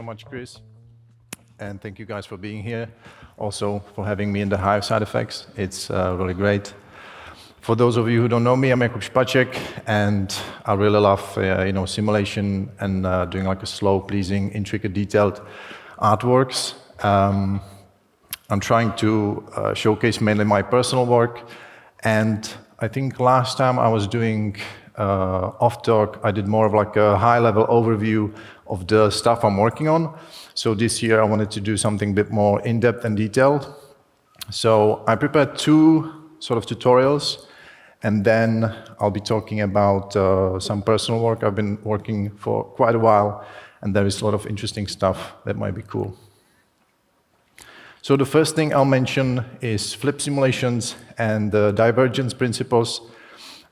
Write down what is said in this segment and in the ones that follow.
so much, Chris. And thank you guys for being here. Also for having me in the HIVE side effects. It's really great. For those of you who don't know me, I'm Jakub Spaček, and I really love simulation and doing like a slow, pleasing, intricate, detailed artworks. I'm trying to showcase mainly my personal work, and I think last time I was doing off talk, I did more of like a high-level overview of the stuff I'm working on. So this year I wanted to do something a bit more in-depth and detailed. So I prepared two sort of tutorials, and then I'll be talking about some personal work. I've been working for quite a while, and there is a lot of interesting stuff that might be cool. So the first thing I'll mention is flip simulations and the divergence principles.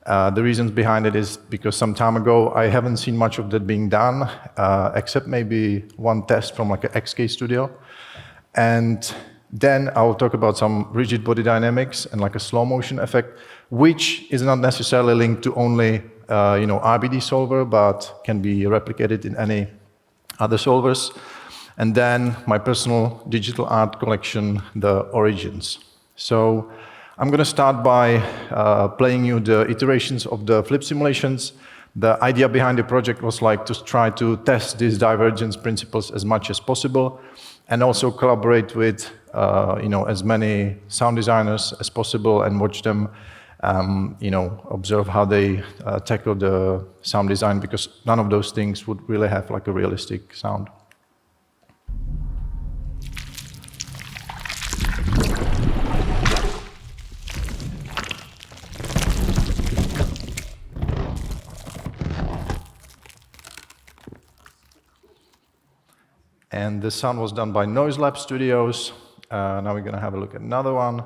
The reasons behind it is because some time ago I haven't seen much of that being done, except maybe one test from like an XK studio. And then I'll talk about some rigid body dynamics and like a slow motion effect, which is not necessarily linked to only RBD solver, but can be replicated in any other solvers. And then my personal digital art collection, the origins. So I'm going to start by playing you the iterations of the flip simulations. The idea behind the project was like to try to test these divergence principles as much as possible, and also collaborate with as many sound designers as possible and watch them observe how they tackle the sound design, because none of those things would really have like a realistic sound. And the sound was done by Noise Lab Studios. Now we're going to have a look at another one,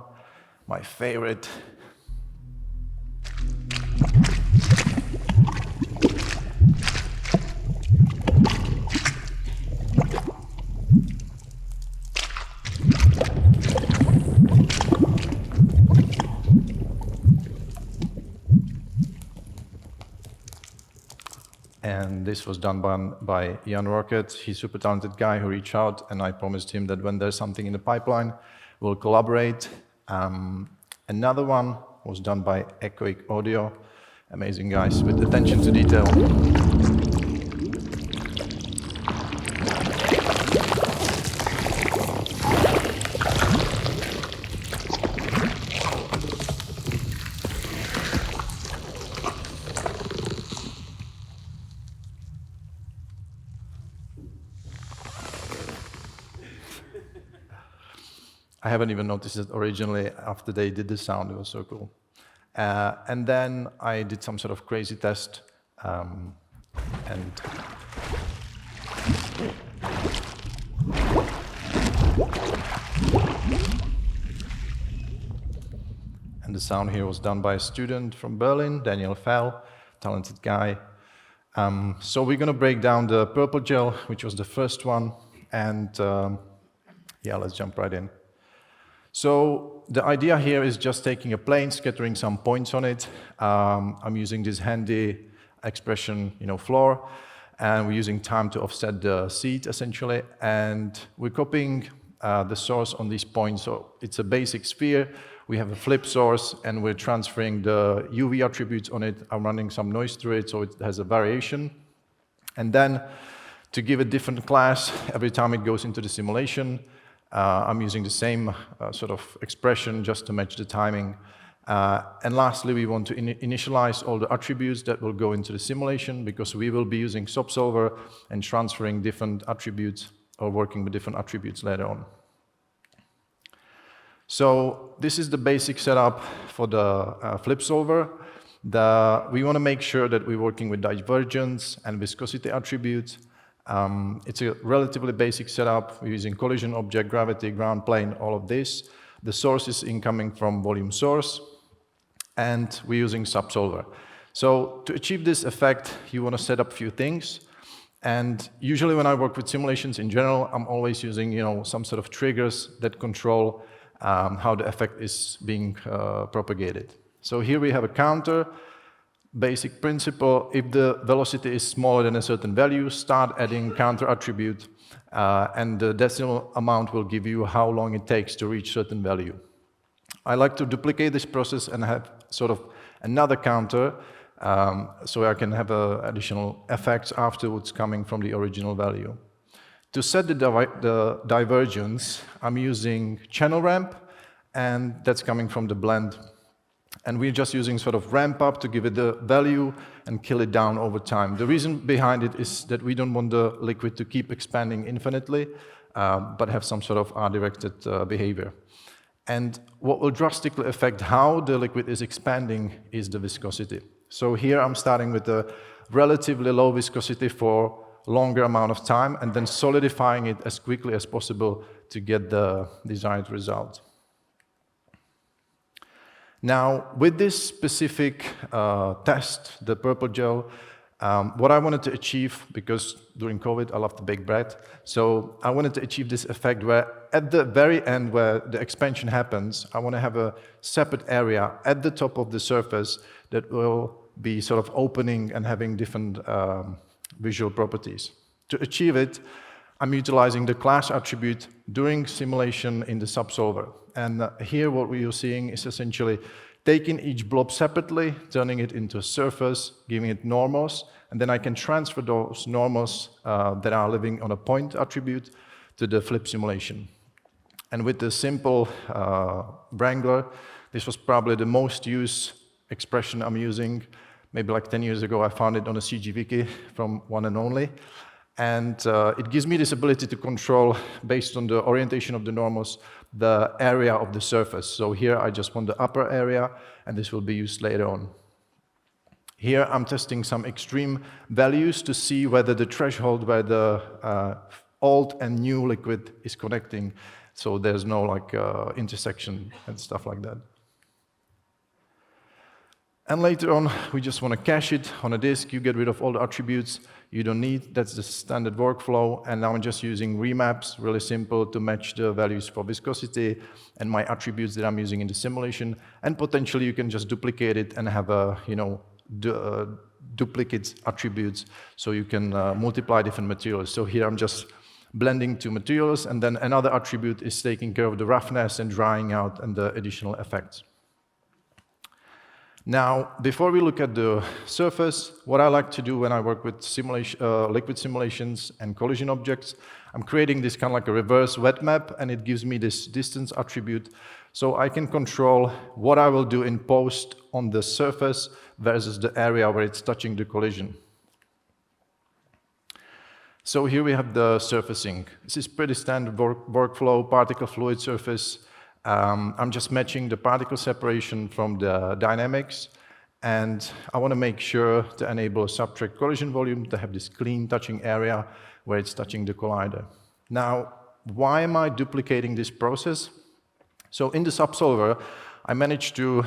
my favorite. And this was done by Jan Rocket. He's a super talented guy who reached out, and I promised him that when there's something in the pipeline, we'll collaborate. Another one was done by Echoic Audio. Amazing guys with attention to detail. I haven't even noticed it originally after they did the sound. It was so cool. And then I did some sort of crazy test. And the sound here was done by a student from Berlin, Daniel Fell, talented guy. So we're going to break down the purple gel, which was the first one. And yeah, let's jump right in. So the idea here is just taking a plane, scattering some points on it. I'm using this handy expression, floor, and we're using time to offset the seat, essentially. And we're copying the source on these points. So it's a basic sphere. We have a flip source, and we're transferring the UV attributes on it. I'm running some noise through it, so it has a variation. And then to give a different class every time it goes into the simulation, I'm using the same sort of expression just to match the timing. And lastly, we want to initialize all the attributes that will go into the simulation, because we will be using subsolver and transferring different attributes or working with different attributes later on. So this is the basic setup for the flip solver. We want to make sure that we're working with divergence and viscosity attributes. It's a relatively basic setup. We're using collision object, gravity, ground plane, all of this. The source is incoming from volume source, and we're using subsolver. So to achieve this effect, you want to set up a few things. And usually when I work with simulations in general, I'm always using some sort of triggers that control how the effect is being propagated. So here we have a counter. basic principle, if the velocity is smaller than a certain value, start adding counter attribute, and the decimal amount will give you how long it takes to reach certain value. I like to duplicate this process and have sort of another counter, so I can have additional effects afterwards coming from the original value. To set the divergence, I'm using channel ramp, and that's coming from the blend. And we're just using sort of ramp up to give it the value and kill it down over time. The reason behind it is that we don't want the liquid to keep expanding infinitely, but have some sort of R-directed behavior. And what will drastically affect how the liquid is expanding is the viscosity. So here I'm starting with a relatively low viscosity for longer amount of time, and then solidifying it as quickly as possible to get the desired result. Now, with this specific test, the purple gel, what I wanted to achieve, because during COVID I love to bake bread, so I wanted to achieve this effect where at the very end where the expansion happens, I want to have a separate area at the top of the surface that will be sort of opening and having different visual properties. To achieve it, I'm utilizing the class attribute during simulation in the subsolver. And here what we are seeing is essentially taking each blob separately, turning it into a surface, giving it normals, and then I can transfer those normals that are living on a point attribute to the flip simulation. And with the simple Wrangler, this was probably the most used expression I'm using. Maybe like 10 years ago, I found it on a CG Wiki from One and Only. And it gives me this ability to control, based on the orientation of the normals, the area of the surface. So here I just want the upper area, and this will be used later on. Here I'm testing some extreme values to see whether the threshold where the old and new liquid is connecting, so there's no like intersection and stuff like that. And later on, we just want to cache it on a disk. You get rid of all the attributes you don't need. That's the standard workflow. And now I'm just using remaps, really simple, to match the values for viscosity and my attributes that I'm using in the simulation. And potentially, you can just duplicate it and have a, duplicate attributes, so you can multiply different materials. So here I'm just blending two materials, and then another attribute is taking care of the roughness and drying out and the additional effects. Now, before we look at the surface, what I like to do when I work with liquid simulations and collision objects, I'm creating this kind of like a reverse wet map, and it gives me this distance attribute, so I can control what I will do in post on the surface versus the area where it's touching the collision. So here we have the surfacing. This is pretty standard workflow, particle fluid surface. I'm just matching the particle separation from the dynamics, and I want to make sure to enable a subtract collision volume to have this clean touching area where it's touching the collider. Now, why am I duplicating this process? So in the subsolver, I managed to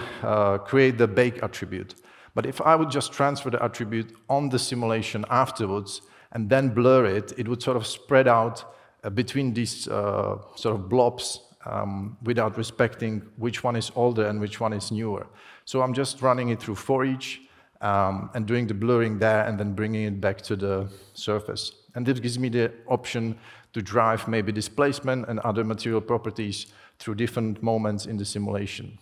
create the bake attribute. But if I would just transfer the attribute on the simulation afterwards and then blur it, it would sort of spread out between these sort of blobs without respecting which one is older and which one is newer. So I'm just running it through for each and doing the blurring there and then bringing it back to the surface. And this gives me the option to drive maybe displacement and other material properties through different moments in the simulation.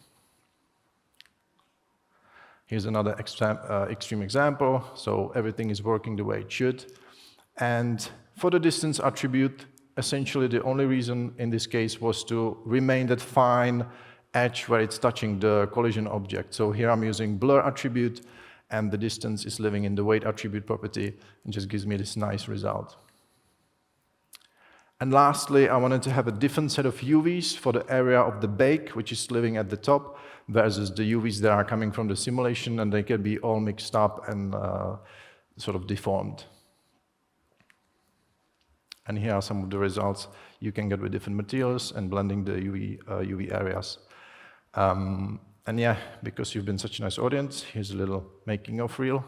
Here's another extreme example. So everything is working the way it should. And for the distance attribute, essentially the only reason in this case was to remain that fine edge where it's touching the collision object. So here I'm using blur attribute, and the distance is living in the weight attribute property, and just gives me this nice result. And lastly, I wanted to have a different set of UVs for the area of the bake, which is living at the top, versus the UVs that are coming from the simulation, and they can be all mixed up and sort of deformed. And here are some of the results you can get with different materials and blending the UV areas. And yeah, because you've been such a nice audience, here's a little making of reel.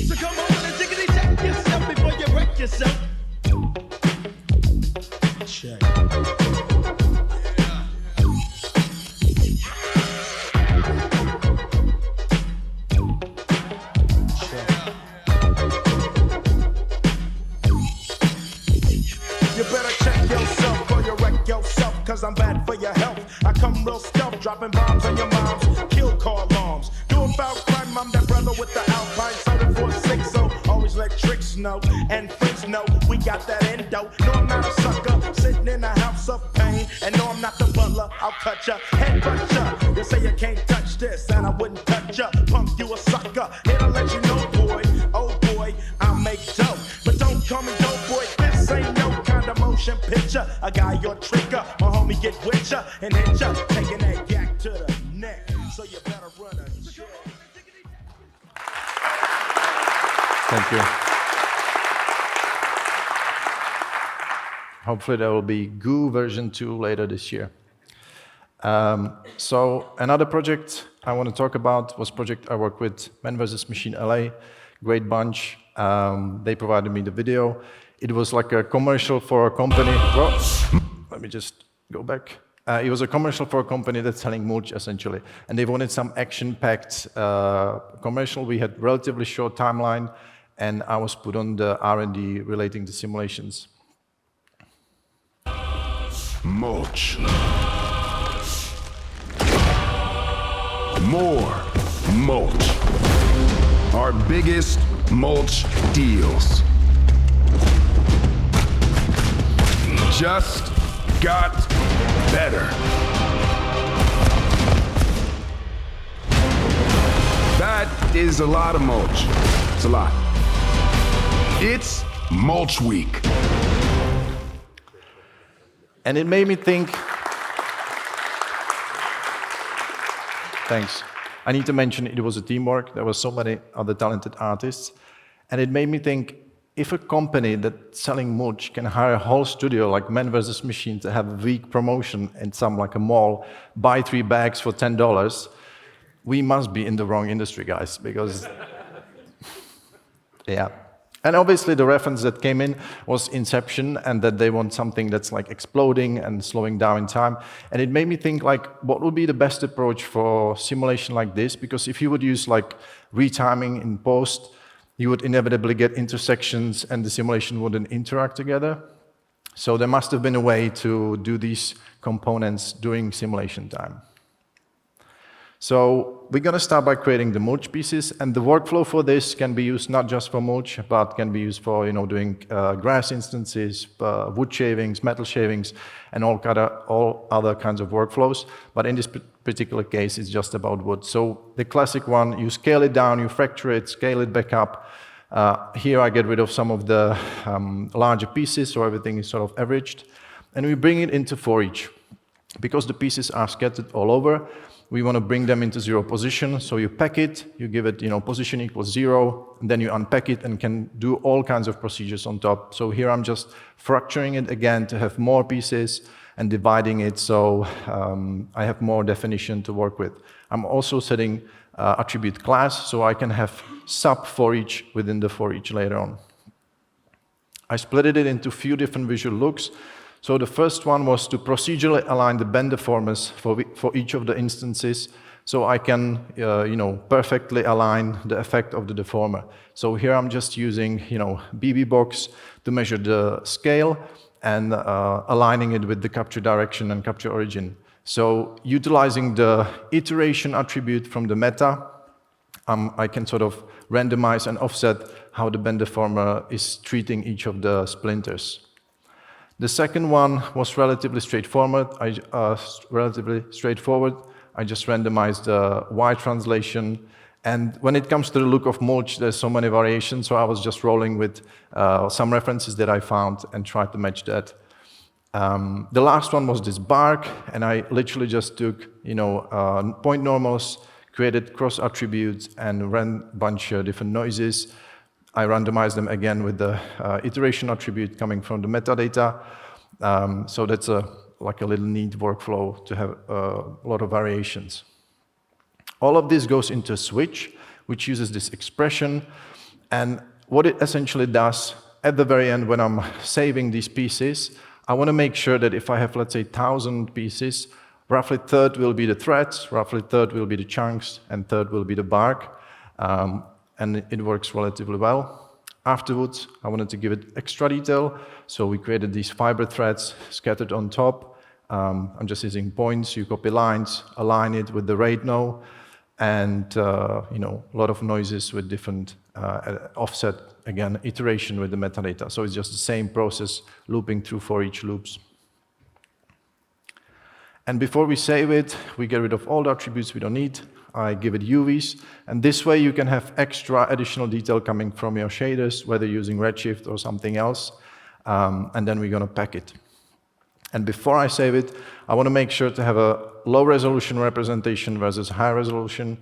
So come on and diggity check yourself. I'm real stealth, dropping bombs on your moms, kill car alarms. Doing foul crime, I'm that brother with the Alpine soda for 6, so always let tricks know and friends know we got that endo. No, I'm not a sucker, sitting in a house of pain, and no, I'm not the butler. I'll cut ya, head butt ya. You say you can't touch this, and I wouldn't touch ya. Punk, you a sucker. Here to let you know, boy. Oh boy, I'll make dope, but don't call me dope boy. This ain't no kind of motion picture. A guy your trigger, my homie get with ya and hit ya, taking that yak to the neck. So you better run a check. Thank you. Hopefully there will be Goo version 2 later this year. So another project I want to talk about was a project I worked with Man vs. Machine LA, great bunch. They provided me the video. It was like a commercial for a company. Well, let me just go back. It was a commercial for a company that's selling Mulch, essentially. And they wanted some action-packed commercial. We had relatively short timeline, and I was put on the R&D relating to simulations. Mulch. More mulch. Our biggest mulch deals. Just got better. That is a lot of mulch. It's a lot. It's Mulch Week. And it made me think, thanks. I need to mention it was a teamwork. There were so many other talented artists. And it made me think, if a company that's selling mulch can hire a whole studio like Man vs. Machine to have a week promotion in some like a mall, buy 3 bags for $10, we must be in the wrong industry, guys, because, yeah. And obviously the reference that came in was Inception, and that they want something that's like exploding and slowing down in time. And it made me think like, what would be the best approach for simulation like this? Because if you would use like retiming in post, you would inevitably get intersections and the simulation wouldn't interact together. So there must have been a way to do these components during simulation time. So we're going to start by creating the mulch pieces, and the workflow for this can be used not just for mulch, but can be used for doing grass instances, wood shavings, metal shavings, and all other kinds of workflows. But in this particular case, it's just about wood. So the classic one, you scale it down, you fracture it, scale it back up. Here I get rid of some of the larger pieces, so everything is sort of averaged. And we bring it into for each. Because the pieces are scattered all over, we want to bring them into 0 position. So you pack it, you give it, position equals 0, and then you unpack it and can do all kinds of procedures on top. So here I'm just fracturing it again to have more pieces and dividing it so I have more definition to work with. I'm also setting attribute class so I can have sub for each within the for each later on. I split it into a few different visual looks. So the first one was to procedurally align the bend deformers for each of the instances, so I can, perfectly align the effect of the deformer. So here I'm just using, BB box to measure the scale and aligning it with the capture direction and capture origin. So utilizing the iteration attribute from the meta, I can sort of randomize and offset how the bend deformer is treating each of the splinters. The second one was relatively straightforward. I just randomized the Y translation. And when it comes to the look of mulch, there's so many variations, so I was just rolling with some references that I found and tried to match that. The last one was this bark, and I literally just took, point normals, created cross attributes, and ran a bunch of different noises. I randomized them again with the iteration attribute coming from the metadata. So that's like a little neat workflow to have a lot of variations. All of this goes into a switch, which uses this expression. And what it essentially does, at the very end, when I'm saving these pieces, I want to make sure that if I have, let's say, 1,000 pieces, roughly a third will be the threads, roughly a third will be the chunks, and a third will be the bark. And it works relatively well. Afterwards, I wanted to give it extra detail, so we created these fiber threads scattered on top, I'm just using points. You copy lines, align it with the rate now, and a lot of noises with different offset, again, iteration with the metadata. So it's just the same process looping through for each loops. And before we save it, we get rid of all the attributes we don't need. I give it UVs, and this way you can have extra additional detail coming from your shaders, whether using Redshift or something else, and then we're going to pack it. And before I save it, I want to make sure to have a low resolution representation versus high resolution.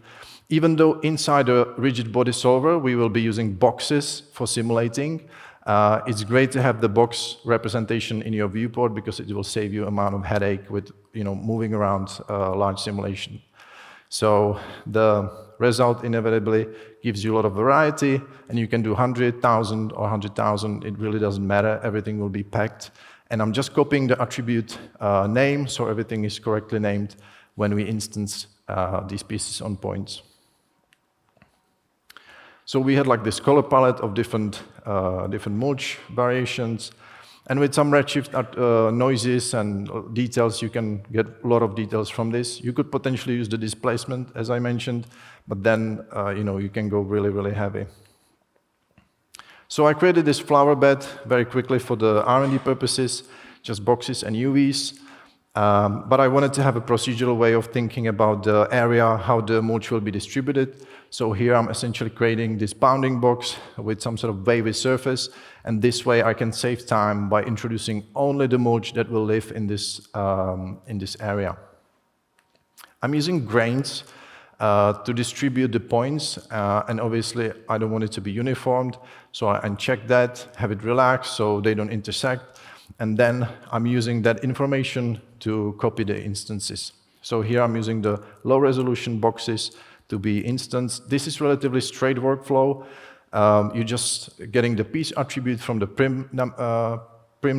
Even though inside a rigid body solver, we will be using boxes for simulating, it's great to have the box representation in your viewport because it will save you amount of headache with moving around large simulation. So the result inevitably gives you a lot of variety, and you can do 100,000 or 100,000. It really doesn't matter. Everything will be packed. And I'm just copying the attribute name, so everything is correctly named when we instance these pieces on points. So we had like this color palette of different Mulch variations. And with some Redshift noises and details, you can get a lot of details from this. You could potentially use the displacement, as I mentioned, but then you can go really, really heavy. So I created this flower bed very quickly for the R&D purposes, just boxes and UVs. But I wanted to have a procedural way of thinking about the area, how the mulch will be distributed. So here I'm essentially creating this bounding box with some sort of wavy surface, and this way I can save time by introducing only the mulch that will live in this area. I'm using grains to distribute the points, and obviously I don't want it to be uniformed, so I uncheck that, have it relaxed so they don't intersect, and then I'm using that information to copy the instances. So here I'm using the low resolution boxes to be instanced. This is relatively straight workflow. You're just getting the piece attribute from the prim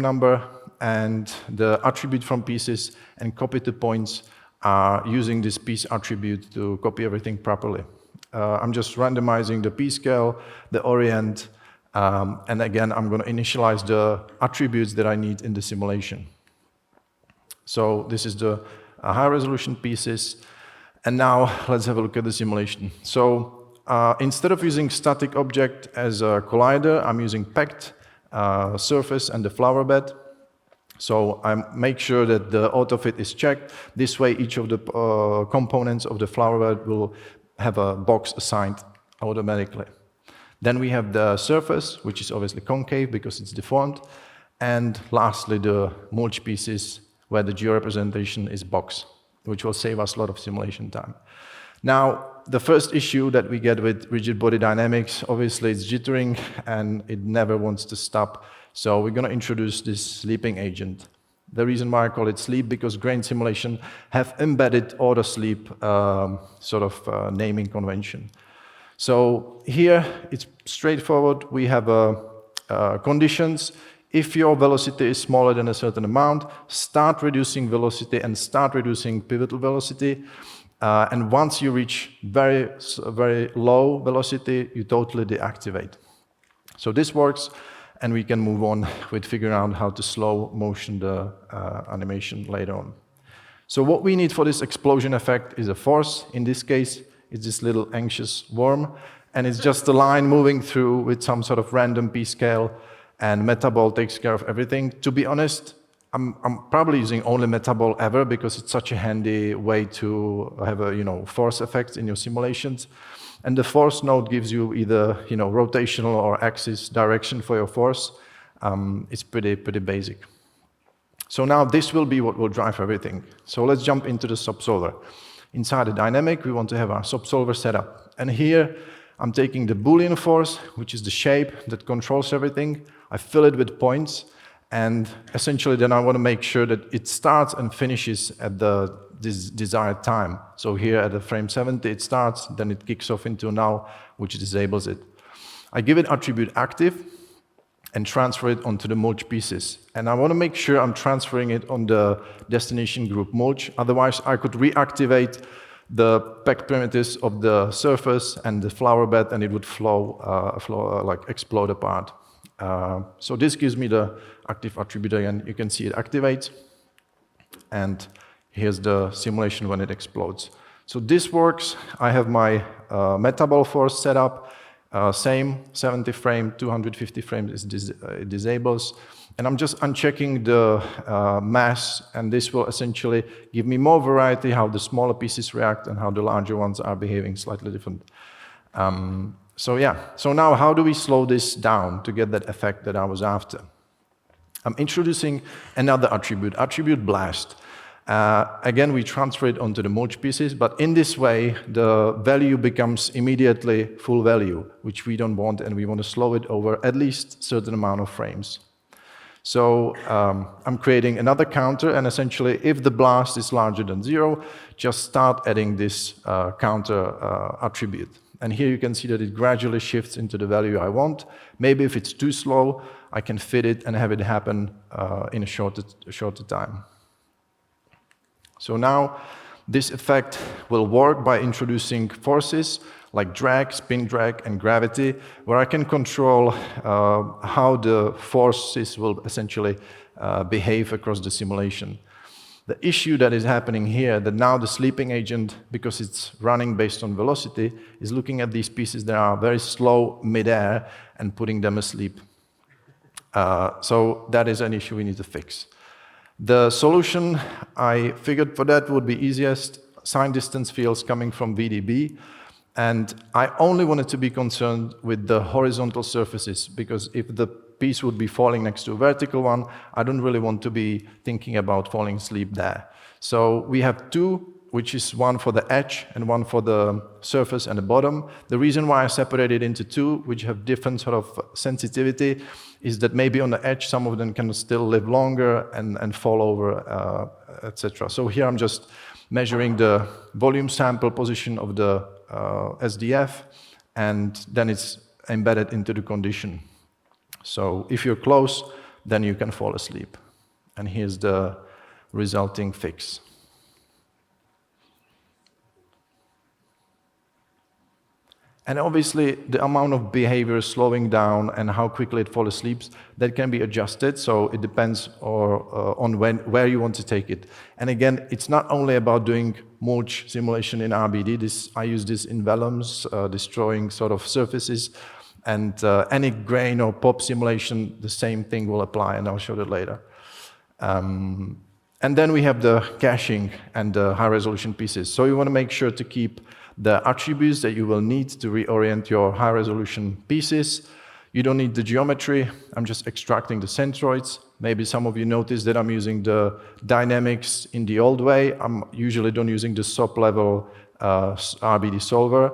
number and the attribute from pieces, and copy to points using this piece attribute to copy everything properly. I'm just randomizing the piece scale, the orient, and again, I'm going to initialize the attributes that I need in the simulation. So this is the high resolution pieces. And now let's have a look at the simulation. So instead of using static object as a collider, I'm using packed surface and the flower bed. So I make sure that the auto-fit is checked. This way, each of the components of the flower bed will have a box assigned automatically. Then we have the surface, which is obviously concave because it's deformed. And lastly, the mulch pieces, where the georepresentation is box, which will save us a lot of simulation time. Now, the first issue that we get with rigid body dynamics, obviously it's jittering and it never wants to stop. So we're going to introduce this sleeping agent. The reason why I call it sleep, because grain simulation have embedded auto sleep naming convention. So here it's straightforward. We have conditions. If your velocity is smaller than a certain amount, start reducing velocity and start reducing pivotal velocity. And once you reach very, very low velocity, you totally deactivate. So this works, and we can move on with figuring out how to slow motion the animation later on. So what we need for this explosion effect is a force. In this case, it's this little anxious worm, and it's just a line moving through with some sort of random p-scale, and Metaball takes care of everything. To be honest, I'm probably using only Metaball ever because it's such a handy way to have a force effect in your simulations. And the force node gives you either rotational or axis direction for your force. It's pretty basic. So now this will be what will drive everything. So let's jump into the subsolver. Inside the dynamic, we want to have our subsolver set up. And here I'm taking the Boolean force, which is the shape that controls everything. I fill it with points, and essentially then I want to make sure that it starts and finishes at the desired time. So here at the frame 70 it starts, then it kicks off into null, which disables it. I give it attribute active and transfer it onto the mulch pieces. And I want to make sure I'm transferring it on the destination group mulch, otherwise I could reactivate the packed primitives of the surface and the flower bed, and it would explode apart. So this gives me the active attribute again. You can see it activates. and here's the simulation when it explodes. So this works. I have my metaball force set up, same 70 frame, 250 frames it disables, and I'm just unchecking the mass, and this will essentially give me more variety how the smaller pieces react and how the larger ones are behaving slightly different. So now how do we slow this down to get that effect that I was after? I'm introducing another attribute blast. Again, we transfer it onto the Mulch pieces, but in this way, the value becomes immediately full value, which we don't want, and we want to slow it over at least a certain amount of frames. So I'm creating another counter, and essentially, if the blast is larger than 0, just start adding this counter attribute. And here you can see that it gradually shifts into the value I want. Maybe if it's too slow, I can fit it and have it happen in a shorter time. So now this effect will work by introducing forces like drag, spin drag, and gravity, where I can control how the forces will essentially behave across the simulation. The issue that is happening here, that now the sleeping agent, because it's running based on velocity, is looking at these pieces that are very slow midair and putting them asleep. So that is an issue we need to fix. The solution I figured for that would be easiest, sign distance fields coming from VDB, and I only wanted to be concerned with the horizontal surfaces, because if the piece would be falling next to a vertical one, I don't really want to be thinking about falling asleep there. So we have two, which is one for the edge and one for the surface and the bottom. The reason why I separated into two, which have different sort of sensitivity, is that maybe on the edge, some of them can still live longer and fall over, etc. So here I'm just measuring the volume sample position of the SDF, and then it's embedded into the condition. So if you're close, then you can fall asleep. And here's the resulting fix. And obviously, the amount of behavior slowing down and how quickly it falls asleep, that can be adjusted, so it depends on where you want to take it. And again, it's not only about doing Mulch simulation in RBD. I use this in vellums, destroying sort of surfaces, and any grain or pop simulation, the same thing will apply, and I'll show that later. And then we have the caching and the high-resolution pieces. So you want to make sure to keep the attributes that you will need to reorient your high-resolution pieces. You don't need the geometry. I'm just extracting the centroids. Maybe some of you noticed that I'm using the dynamics in the old way. I'm usually don't using the SOP-level RBD solver,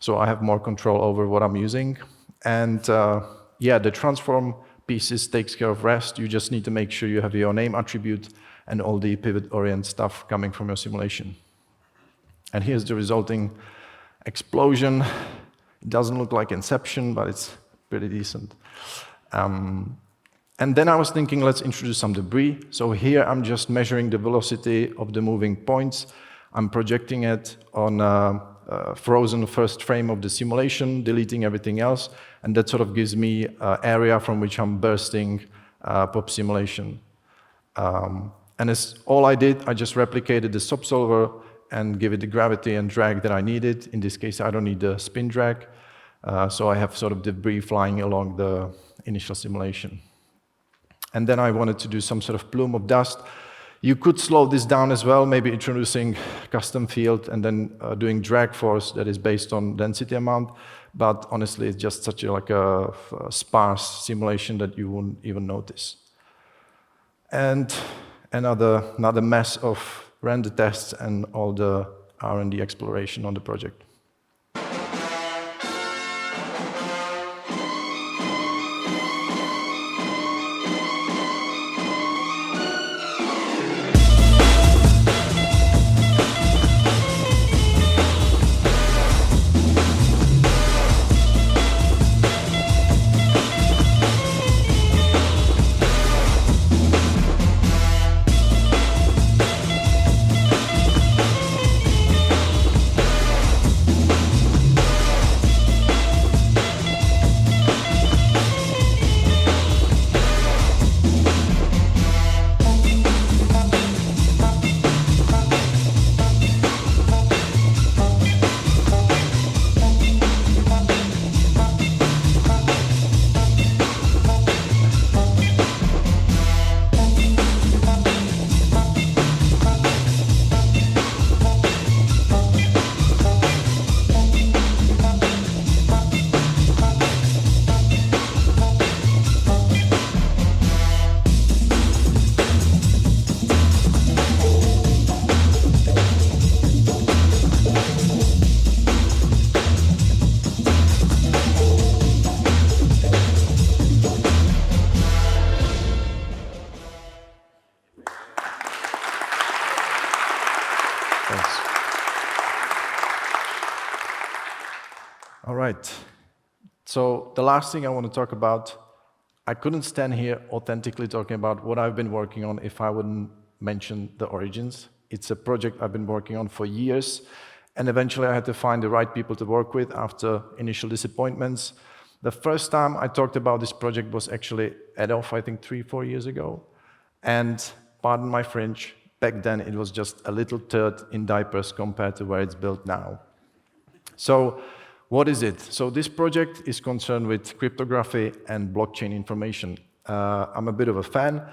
so I have more control over what I'm using. And yeah, the transform pieces takes care of rest. You just need to make sure you have your name attribute and all the pivot orient stuff coming from your simulation. And here's the resulting explosion. It doesn't look like Inception, but it's pretty decent. And then I was thinking, let's introduce some debris. So here I'm just measuring the velocity of the moving points. I'm projecting it on a frozen first frame of the simulation, deleting everything else, and that sort of gives me an area from which I'm bursting pop simulation. And as all I did, I just replicated the SOP solver and give it the gravity and drag that I needed. In this case, I don't need the spin drag, so I have sort of debris flying along the initial simulation. And then I wanted to do some sort of plume of dust. You could slow this down as well, maybe introducing custom field and then doing drag force that is based on density amount, but honestly, it's just such a sparse simulation that you won't even notice. And another mess of render tests and all the R&D exploration on the project. All right. So the last thing I want to talk about, I couldn't stand here authentically talking about what I've been working on if I wouldn't mention the origins. It's a project I've been working on for years, and eventually I had to find the right people to work with after initial disappointments. The first time I talked about this project was actually at OFFF, I think 3-4 years ago. And pardon my French, back then it was just a little turd in diapers compared to where it's built now. So what is it? So this project is concerned with cryptography and blockchain information. I'm a bit of a fan.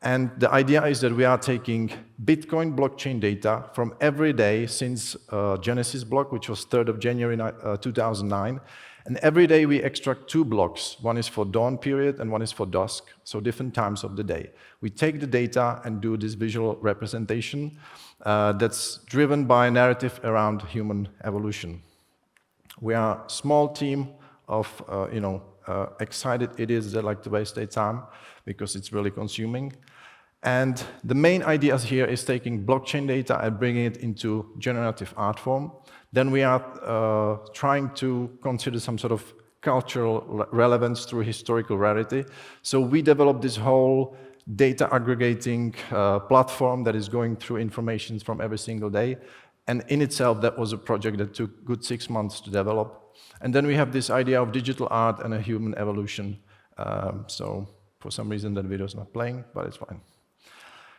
And the idea is that we are taking Bitcoin blockchain data from every day since Genesis block, which was 3rd of January 2009. And every day we extract 2 blocks. One is for dawn period and one is for dusk, so different times of the day. We take the data and do this visual representation that's driven by a narrative around human evolution. We are a small team of excited idiots that like to waste their time because it's really consuming. And the main idea here is taking blockchain data and bringing it into generative art form. Then we are trying to consider some sort of cultural relevance through historical rarity. So we developed this whole data aggregating platform that is going through information from every single day. And in itself, that was a project that took a good 6 months to develop. And then we have this idea of digital art and a human evolution. So for some reason, that video is not playing, but it's fine.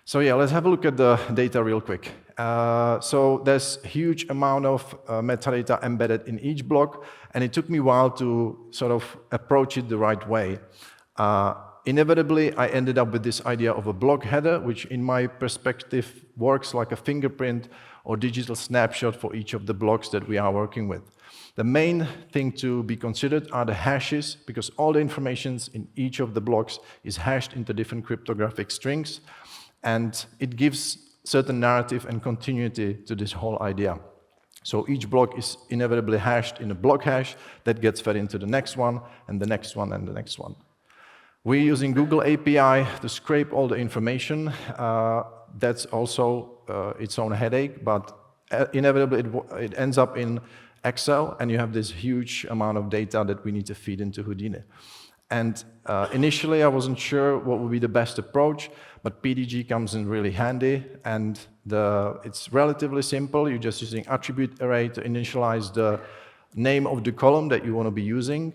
So yeah, let's have a look at the data real quick. So there's a huge amount of metadata embedded in each block, and it took me a while to sort of approach it the right way. Inevitably, I ended up with this idea of a block header, which in my perspective works like a fingerprint or digital snapshot for each of the blocks that we are working with. The main thing to be considered are the hashes, because all the information in each of the blocks is hashed into different cryptographic strings, and it gives certain narrative and continuity to this whole idea. So each block is inevitably hashed in a block hash that gets fed into the next one, and the next one, and the next one. We're using Google API to scrape all the information. That's also its own headache, but inevitably it ends up in Excel, and you have this huge amount of data that we need to feed into Houdini. And initially, I wasn't sure what would be the best approach, but PDG comes in really handy, and it's relatively simple. You're just using attribute array to initialize the name of the column that you want to be using,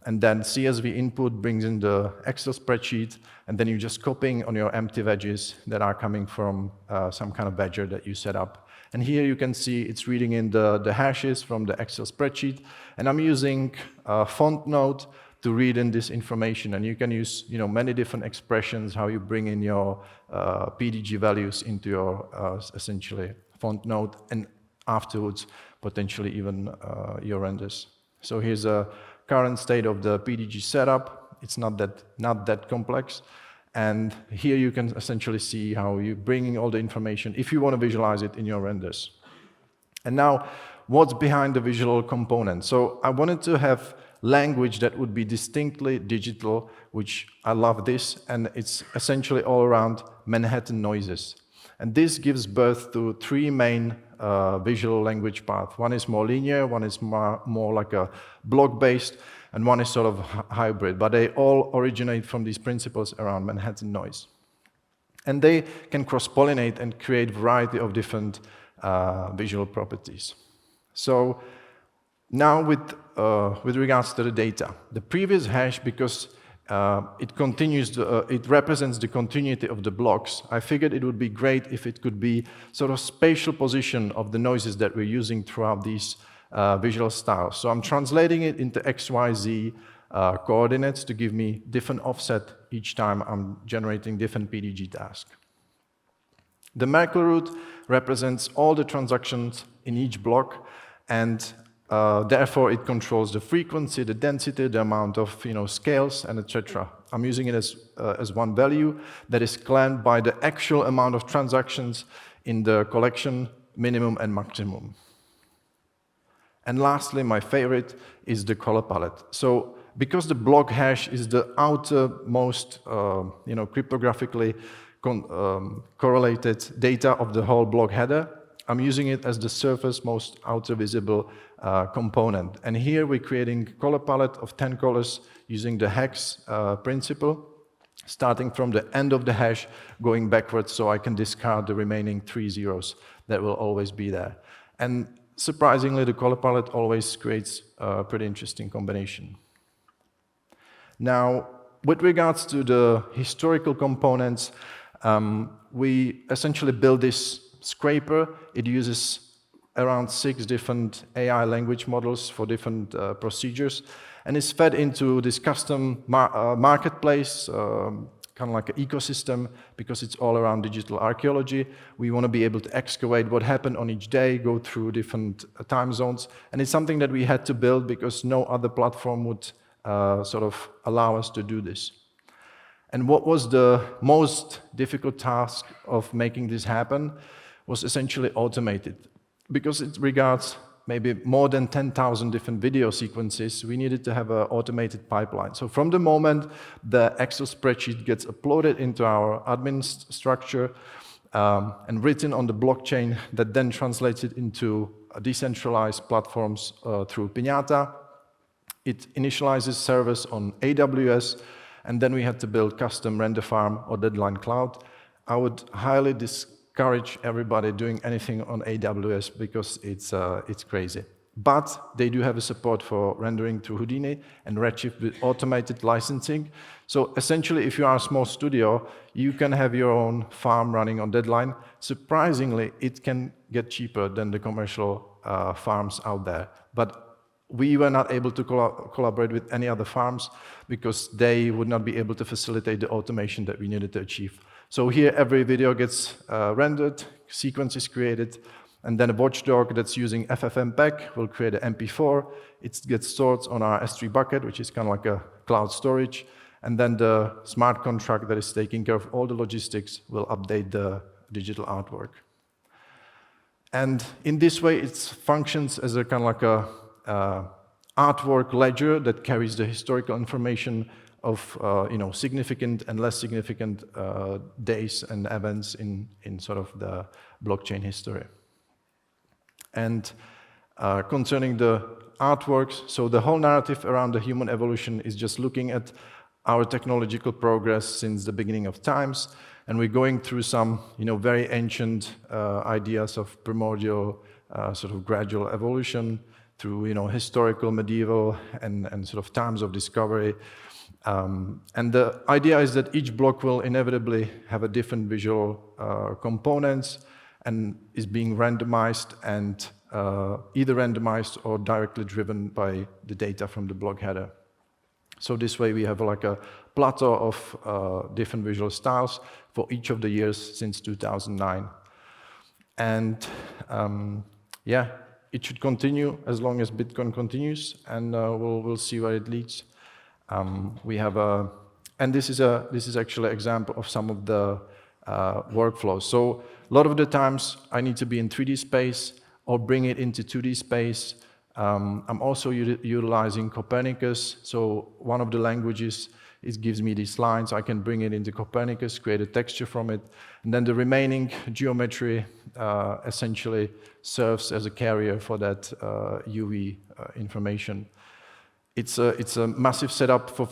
and then CSV input brings in the Excel spreadsheet, and then you're just copying on your empty wedges that are coming from some kind of badger that you set up. And here you can see it's reading in the hashes from the Excel spreadsheet, and I'm using font node to read in this information, and you can use many different expressions, how you bring in your PDG values into your essentially font node, and afterwards potentially even your renders. So here's a current state of the PDG setup. It's not that complex, and here you can essentially see how you're bringing all the information if you want to visualize it in your renders. And now, what's behind the visual component? So I wanted to have language that would be distinctly digital, which I love this, and it's essentially all around Manhattan noises. And this gives birth to 3 main visual language paths. One is more linear, one is more like a block-based, and one is sort of hybrid, but they all originate from these principles around Manhattan noise. And they can cross-pollinate and create a variety of different visual properties. So now with regards to the data, the previous hash, because it represents the continuity of the blocks, I figured it would be great if it could be sort of spatial position of the noises that we're using throughout these visual styles. So I'm translating it into XYZ coordinates to give me different offset each time I'm generating different PDG tasks. The Merkle root represents all the transactions in each block, and therefore it controls the frequency, the density, the amount of scales, and etc. I'm using it as one value that is claimed by the actual amount of transactions in the collection, minimum and maximum. And lastly, my favorite is the color palette. So because the block hash is the outermost cryptographically correlated data of the whole block header, I'm using it as the surface most outer visible component. And here we're creating a color palette of 10 colors using the hex principle, starting from the end of the hash, going backwards so I can discard the remaining 3 zeros that will always be there. And surprisingly, the color palette always creates a pretty interesting combination. Now, with regards to the historical components, we essentially build this scraper. It uses around 6 different AI language models for different procedures, and it's fed into this custom marketplace, kind of like an ecosystem, because it's all around digital archaeology. We want to be able to excavate what happened on each day, go through different time zones, and it's something that we had to build because no other platform would sort of allow us to do this. And what was the most difficult task of making this happen was essentially automated. Because it regards maybe more than 10,000 different video sequences, we needed to have an automated pipeline. So from the moment the Excel spreadsheet gets uploaded into our admin structure and written on the blockchain, that then translates it into decentralized platforms through Piñata, it initializes servers on AWS, and then we had to build custom render farm or deadline cloud. I would highly discourage everybody doing anything on AWS because it's crazy. But they do have a support for rendering through Houdini and Redshift with automated licensing. So essentially, if you are a small studio, you can have your own farm running on deadline. Surprisingly, it can get cheaper than the commercial farms out there. But we were not able to collaborate with any other farms because they would not be able to facilitate the automation that we needed to achieve. So here, every video gets rendered, sequence is created, and then a watchdog that's using FFmpeg will create an MP4. It gets stored on our S3 bucket, which is kind of like a cloud storage, and then the smart contract that is taking care of all the logistics will update the digital artwork. And in this way, it functions as a kind of like a artwork ledger that carries the historical information of significant and less significant days and events in sort of the blockchain history. And concerning the artworks, so the whole narrative around the human evolution is just looking at our technological progress since the beginning of times, and we're going through some very ancient ideas of primordial sort of gradual evolution through historical, medieval, and sort of times of discovery. And the idea is that each block will inevitably have a different visual components and is being randomized and either randomized or directly driven by the data from the block header. So this way we have like a plateau of different visual styles for each of the years since 2009. And yeah, it should continue as long as Bitcoin continues, and we'll see where it leads. We have and this is actually an example of some of the workflows. So a lot of the times I need to be in 3D space or bring it into 2D space. I'm also utilizing Copernicus. So one of the languages, it gives me these lines. I can bring it into Copernicus, create a texture from it, and then the remaining geometry essentially serves as a carrier for that UV information. It's a massive setup for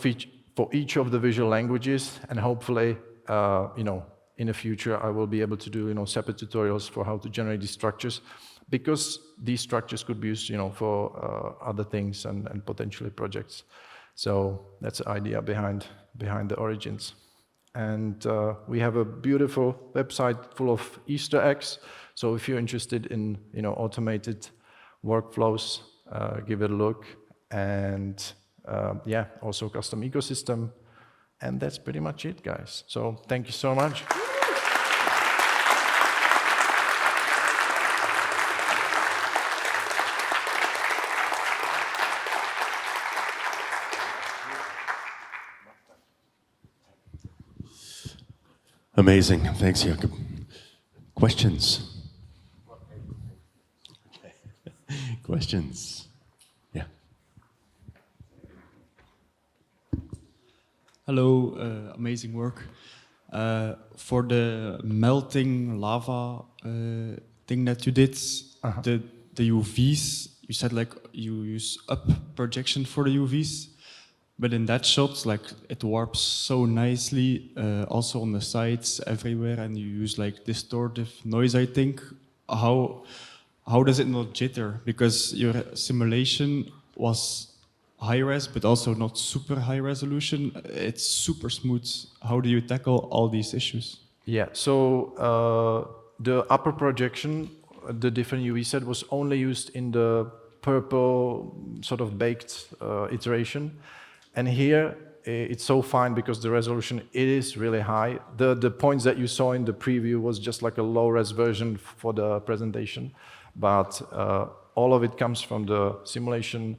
each of the visual languages, and hopefully, in the future, I will be able to do separate tutorials for how to generate these structures, because these structures could be used, for other things and potentially projects. So that's the idea behind the origins. And we have a beautiful website full of Easter eggs. So if you're interested in automated workflows, give it a look. And yeah, also custom ecosystem. And that's pretty much it, guys. So thank you so much. Amazing. Thanks, Jakub. Questions? Questions? Yeah. Hello, amazing work. For the melting lava thing that you did, the UVs, you said like you use up projection for the UVs, but in that shot, like it warps so nicely, also on the sides everywhere, and you use like distortive noise. I think how does it not jitter? Because your simulation was high res, but also not super high resolution. It's super smooth. How do you tackle all these issues? Yeah, so the upper projection, the different UV set was only used in the purple sort of baked iteration. And here it's so fine because the resolution, it is really high. The points that you saw in the preview was just like a low res version for the presentation. But all of it comes from the simulation.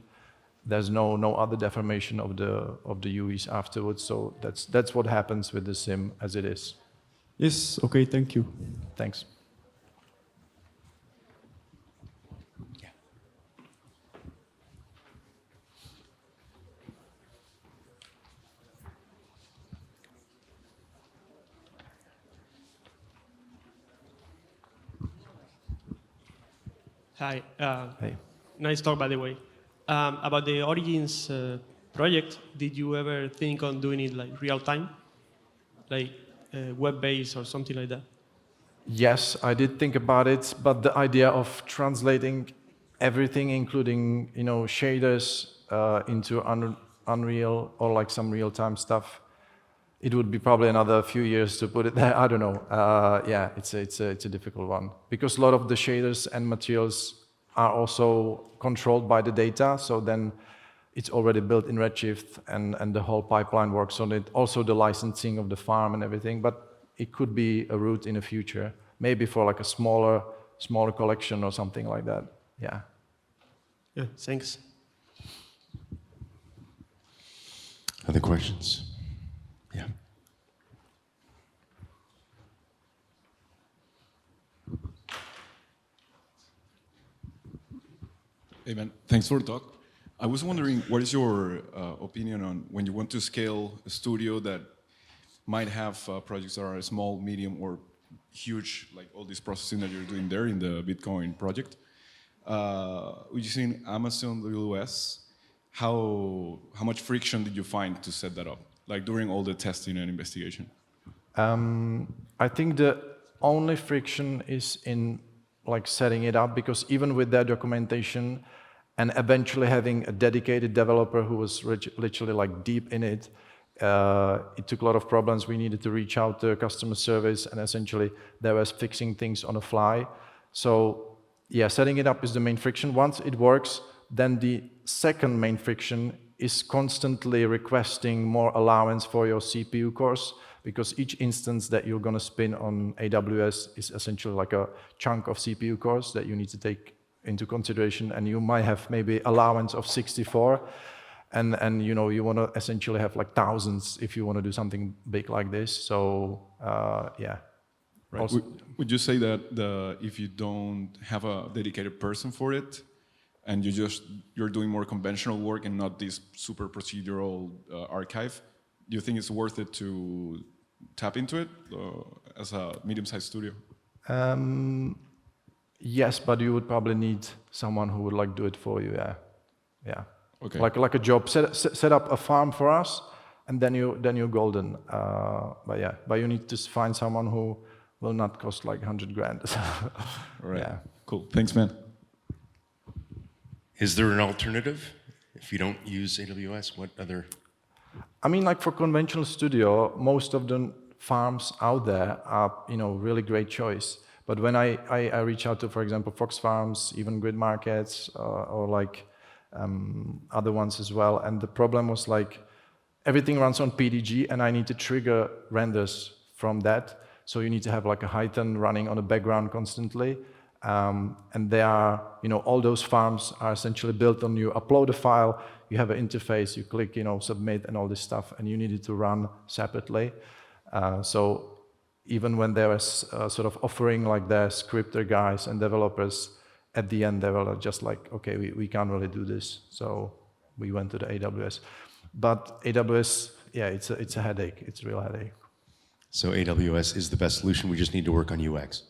There's no other deformation of the UVs afterwards. So that's what happens with the sim as it is. Yes, okay, thank you. Thanks. Hi. Hey. Nice talk, by the way. About the Origins project, did you ever think on doing it like real time, like web-based or something like that? Yes, I did think about it, but the idea of translating everything, including shaders, into Unreal or like some real-time stuff, it would be probably another few years to put it there. I don't know. Yeah, it's a difficult one because a lot of the shaders and materials are also controlled by the data. So then it's already built in Redshift, and the whole pipeline works on it. Also the licensing of the farm and everything. But it could be a route in the future, maybe for like a smaller collection or something like that. Yeah. Yeah. Thanks. Other questions? Yeah. Hey man, thanks for the talk. I was wondering, what is your opinion on when you want to scale a studio that might have projects that are small, medium, or huge, like all this processing that you're doing there in the Bitcoin project? Using Amazon AWS, how much friction did you find to set that up, like during all the testing and investigation? I think the only friction is in like setting it up, because even with their documentation and eventually having a dedicated developer who was literally like deep in it, it took a lot of problems. We needed to reach out to customer service, and essentially they were fixing things on the fly. So yeah, setting it up is the main friction. Once it works, then the second main friction is constantly requesting more allowance for your CPU cores, because each instance that you're going to spin on AWS is essentially like a chunk of CPU cores that you need to take into consideration, and you might have maybe allowance of 64, and you want to essentially have like thousands if you want to do something big like this. So yeah. Right. Also, would you say that if you don't have a dedicated person for it, and you're doing more conventional work and not this super procedural archive, do you think it's worth it to tap into it as a medium-sized studio? Yes, but you would probably need someone who would like do it for you. Yeah. Okay. Like a job. Set up a farm for us, and then you're golden. But you need to find someone who will not cost like 100 grand. All right. Yeah. Cool. Thanks, man. Is there an alternative? If you don't use AWS, what other? I mean, like for conventional studio, most of the farms out there are, really great choice. But when I reach out to, for example, Fox Farms, even Grid Markets, or like other ones as well, and the problem was like everything runs on PDG, and I need to trigger renders from that. So you need to have like a Python running on the background constantly. And they are, all those farms are essentially built on you upload a file, you have an interface, you click, submit and all this stuff, and you need it to run separately. So even when they were sort of offering like their scripter guys and developers, at the end they were just like, okay, we can't really do this. So we went to the AWS. But AWS, yeah, it's a headache. It's a real headache. So AWS is the best solution. We just need to work on UX.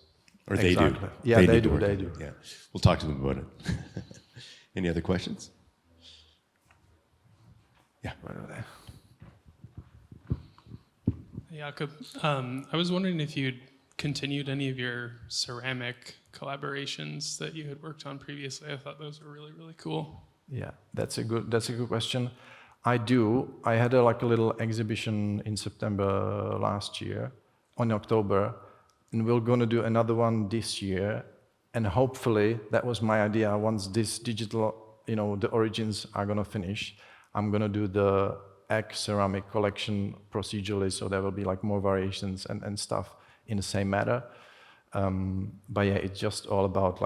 Or Exactly. they do. Yeah, they need to do, work they on do. Yeah, we'll talk to them about it. Any other questions? Yeah. Right over there. Jakub, I was wondering if you'd continued any of your ceramic collaborations that you had worked on previously. I thought those were really, really cool. Yeah, that's a good question. I do. I had a little exhibition in September last year, on October, and we're going to do another one this year. And hopefully, that was my idea. Once this digital, the origins are going to finish, I'm going to do the egg ceramic collection procedurally, so there will be more variations and stuff in the same matter. But yeah, it's just all about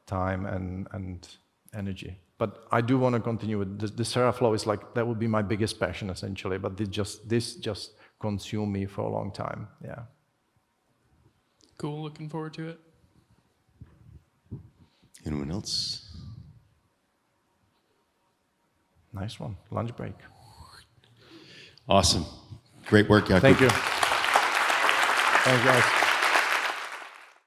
time and energy. But I do want to continue with the Seraflow is that would be my biggest passion essentially. But this just consumed me for a long time. Yeah. Cool. Looking forward to it. Anyone else? Nice one. Lunch break. Awesome. Great work, Jakub. Thank you. Thanks, guys.